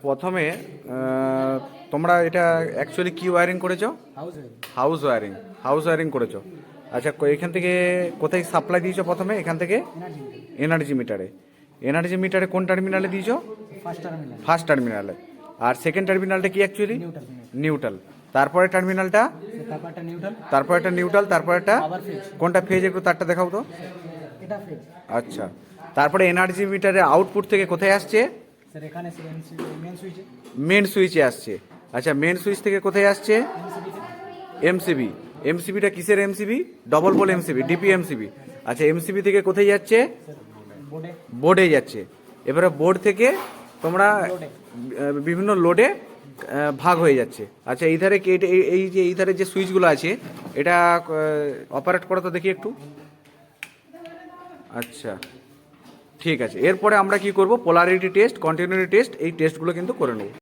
প্রথমে তোমরা এটা অ্যাকচুয়ালি কি ওয়্যারিং করেছো? হাউস ওয়্যারিং করেছো। আচ্ছা, এখান থেকে কোথায় সাপ্লাই দিয়েছো? প্রথমে এখান থেকে এনার্জি মিটারে কোন টার্মিনালে দিয়েছো? ফার্স্ট টার্মিনালে। আর সেকেন্ড টার্মিনালটা কি অ্যাকচুয়ালি? নিউট্রাল। তারপরে টার্মিনালটা, তারপর একটা নিউট্রাল, তারপর একটা কোনটা ফেজ? একটু তারটা দেখাও তো। আচ্ছা, তারপরে এনার্জি মিটারের আউটপুট থেকে কোথায় আসছে? মেন সুইচে আসছে। আচ্ছা, মেন সুইচ থেকে কোথায় আসছে? এমসিবি। এমসিবিটা কিসের MCB? Double pole MCB, DP MCB. আচ্ছা, এমসিবি থেকে কোথায় যাচ্ছে? বোর্ডে যাচ্ছে। এবারে বোর্ড থেকে তোমরা বিভিন্ন লোডে ভাগ হয়ে যাচ্ছে। আচ্ছা, এই ধারে এই যে এই ধারে যে সুইচগুলো আছে, এটা অপারেট করো তো দেখি একটু। আচ্ছা, ঠিক আছে। এরপরে আমরা কি করব? পোলারিটি টেস্ট, কন্টিনিউটি টেস্ট, এই টেস্টগুলো কিন্তু করে নেব।